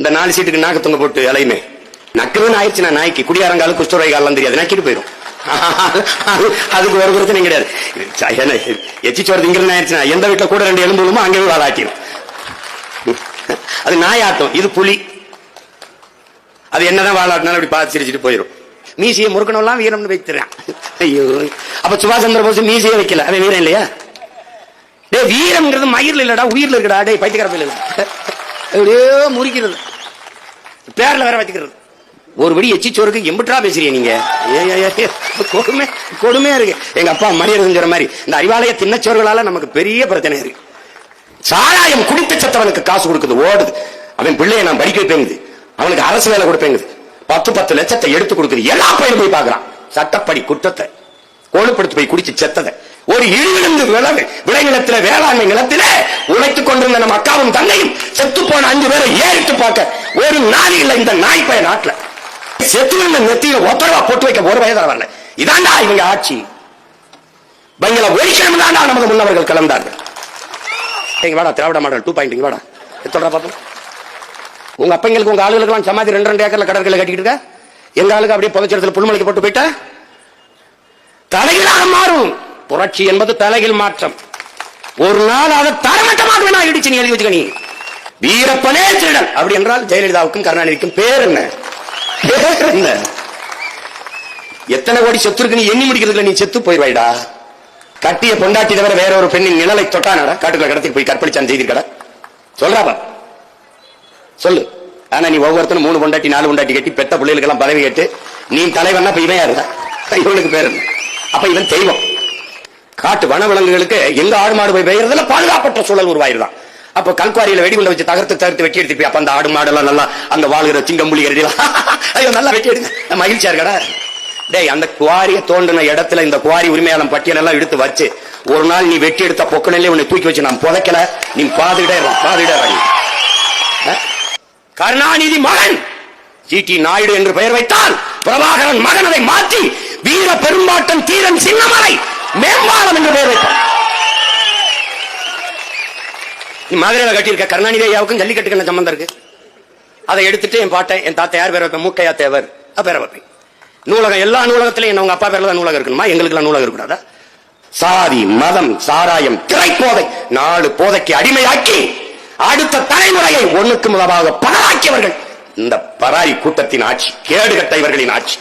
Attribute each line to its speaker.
Speaker 1: இந்த 4 சீட்டுக்கு நாக்கு தொங்க போட்டு அலையுமே நக்குன்னு ஆயிடுச்சு. நான் நாய்க்கு குடியாரங்காலும் குஷ்டரோகிகாலம் தெரியாது, நக்கிட்டு போயிடும். அதுக்கு ஒரு பிரச்சனை கிடையாது. எச்சி சோறு திங்கிறது ஆயிடுச்சுன்னா எந்த வீட்டுல கூட 2 எலும்புலுமோ அங்கே வாழாட்டிடும். அது நாயாட்டம், இது புலி. அது என்னதான் வாழாட்டினாலும் அப்படி பார்த்து சிரிச்சுட்டு போயிடும். மீசையை முறுக்கணும்லாம் வீரம்னு வைக்கிறான். ஐயோ, அப்ப சுபாஷ் சந்திர போஸ் மீசையே வைக்கல, அவன் வீரம் இல்லையா? டே, வீரம்ங்கிறது மயிர்ல இல்லடா, உயிர்ல இருக்குடா. டே பைத்தியக்கார பையில அப்படியே முறிக்கிறது, பேர்ல வேற வச்சுக்கிறது. ஒரு படி எச்சிச்சோருக்கு எம்பிட்டா பேசுறீங்க நீங்க? கொடுமை கொடுமையா இருக்கு. எங்க அப்பா மரியாதைங்கிற மாதிரி இந்த அறிவாலய தின்னச்சோர்களால நமக்கு பெரிய பிரச்சனை இருக்கு. சாராயம் குடித்து சத்தவனுக்கு காசு கொடுக்குது, ஓடுது. அவன் பிள்ளைய நான் படிக்க வைப்பேங்குது, அவனுக்கு அரசு வேலை கொடுப்பேங்குது, 10 லட்சத்தை எடுத்து கொடுக்குது. எல்லா பையனும் போய் பாக்குறான். சட்டப்படி குற்றத்தை கோழுப்படுத்தி போய் குடிச்சு செத்ததை ஒரு இழிவிழுந்து விளைநிலத்தில வேளாண்மை நிலத்தில உழைத்துக் கொண்டிருந்த நம்ம அக்காவும் தங்கையும் செத்து போன 5 பேரை ஏறிட்டு பார்க்க ஒரு நாள் இல்ல. இந்த நாய் பைய நாட்டுல செத்து நெத்தியில ஒத்தரவா போட்டு வைக்க ஒரு வயதாக வரல. இதாண்டா இவங்க ஆட்சி. பங்கள ஒழிக்கணும் தாண்டா நமது முன்னவர்கள் கலந்தார்கள். வாடா திராவிட மாடல் 2.0 வாடா சொல்ற பாப்போம். உங்க அப்பங்களுக்கு உங்க ஆளுகளுக்கு சமாதி 2 ஏக்கர்ல கடற்கரை கட்டிக்கிட்டு இருக்க. எங்க ஆளுக்கு அப்படியே புதைச்சடத்துல புல்மலைக்கு போட்டு போயிட்டா தலைகளாக மாறும். புரட்சி என்பது தலைகள் மாற்றம். ஒரு நாள் அதை தரமட்டமாக வேணா இடிச்சு நீ எழுதி வச்சுக்க. நீ வீரப்பனே திருடன் அப்படி என்றால் ஜெயலலிதாவுக்கும் கருணாநிதிக்கும் பேர் என்ன? எத்தனை கோடி சொத்து இருக்கு நீ எண்ணி முடிக்கிறதுல நீ செத்து போயிடுவாய்டா. கட்டிய பொண்டாட்டி தவிர வேற ஒரு பெண்ணின் நிழலை தொட்டானடா, காட்டுக்குள்ள கடத்திக்கு போய் கற்பழிச்சான் செய்திருக்கடா. சொல்றாப்பா சொல்லு. ஆனா நீ ஒவ்வொருத்தரும் 3 பொண்டாட்டி 4 பொண்டாட்டி கட்டி பெத்த பிள்ளைகளுக்கு எல்லாம் பதவி கேட்டு நீ தலைவன்னா இப்ப இவன் யாருடா? இவனுக்கு பேர் என்ன? அப்ப இவன் தெய்வம். காட்டு வனவிலங்குகளுக்கு எங்க ஆடு மாடு போய் பெய்யறதுல பாதுகாப்பற்ற சூழல் உருவாயிருதான். அப்ப கல்குவாரியில வெடிகுண்ட வச்சு தகர்த்து வெட்டி எடுத்து அப்ப அந்த ஆடு மாடு எல்லாம் நல்லா அங்க வாழ்கிற சிங்கம்புலி ஐயோ நல்லா வெட்டி எடுங்க, மகிழ்ச்சியா இருக்கடா. டேய், அந்த குவாரியை தோண்டின இடத்துல இந்த குவாரி உரிமையாளன் பட்டியல் எல்லாம் எடுத்து வச்சு ஒரு நாள் நீ வெட்டி எடுத்த பொக்கணிலே உன்னை தூக்கி வச்சு நான் புதைக்கல, நீ பாதிட. கருணாநிதி மகன் ஜி.டி. நாயுடு என்று பெயர் வைத்தால் பிரபாகரன் மகன் அதை மாற்றி வீர பெரும்பாட்டன் தீரன் சின்னமலை மேம்பாலம் என்று பெயர் வைத்தான். நீ மதுரையில கட்டியிருக்க கருணாநிதி ஐயாவுக்கும் ஜல்லிக்கட்டுக்கு என்ன சம்பந்தம் இருக்கு? அதை எடுத்துட்டு என் பாட்டை என் தாத்தா யார் பேர் வைப்பேன்? மூக்கையா தேவர் பேர வைப்பேன். நூலகம் எல்லா நூலகத்திலையும் என்ன உங்க அப்பா பேர்ல தான் நூலகம் இருக்கணுமா? எங்களுக்கு எல்லாம் நூலகம் இருக்கக்கூடாதா? சாதி மதம் சாராயம் திரைப்போதை 4 போதைக்கு அடிமையாக்கி அடுத்த தலைமுறையை ஒண்ணுக்கு முதலாக பலராக்கியவர்கள் இந்த பராரி கூட்டத்தின் ஆட்சி, கேடுகட்ட இவர்களின் ஆட்சி.